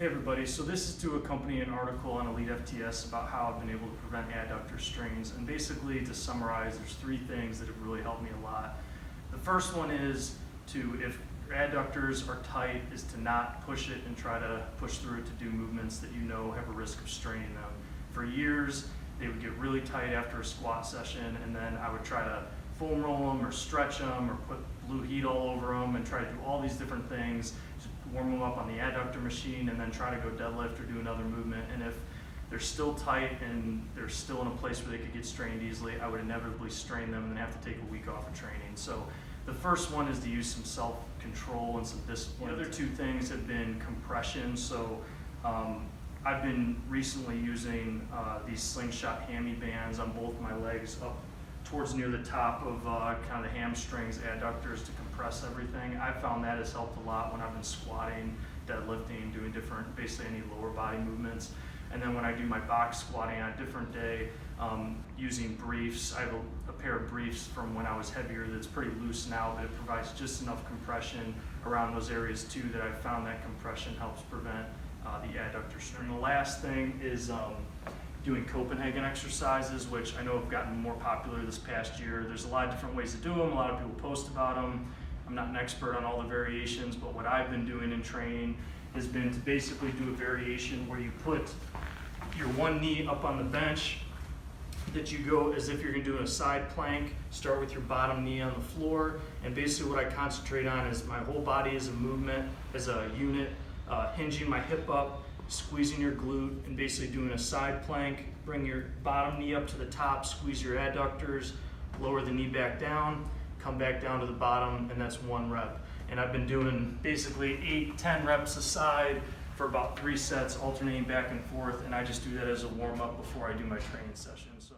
Hey everybody, so this is to accompany an article on Elite FTS about how I've been able to prevent adductor strains. And basically, to summarize, there's three things that have really helped me a lot. The first one is if your adductors are tight, is to not push it and try to push through it to do movements that you know have a risk of straining them. For years, they would get really tight after a squat session, and then I would try to foam roll them or stretch them or put blue heat all over them and try to do all these different things, just warm them up on the adductor machine and then try to go deadlift or do another movement. And if they're still tight and they're still in a place where they could get strained easily, I would inevitably strain them and then have to take a week off of training. So the first one is to use some self-control and some discipline. The other two things have been compression. So I've been recently using these slingshot hammy bands on both my legs up towards near the top of kind of the hamstrings, adductors, to compress everything. I found that has helped a lot when I've been squatting, deadlifting, doing different, basically any lower body movements. And then when I do my box squatting on a different day, using briefs. I have a pair of briefs from when I was heavier that's pretty loose now, but it provides just enough compression around those areas too that I found that compression helps prevent the adductor strain. And the last thing is doing Copenhagen exercises, which I know have gotten more popular this past year. There's a lot of different ways to do them. A lot of people post about them. I'm not an expert on all the variations, but what I've been doing in training has been to basically do a variation where you put your one knee up on the bench, that you go as if you're gonna do a side plank, start with your bottom knee on the floor, and basically what I concentrate on is my whole body as a movement, as a unit, hinging my hip up, squeezing your glute, and basically doing a side plank. Bring your bottom knee up to the top, squeeze your adductors, lower the knee back down, come back down to the bottom, and that's one rep. And I've been doing basically 8-10 reps a side for about 3 sets, alternating back and forth, and I just do that as a warm-up before I do my training session. So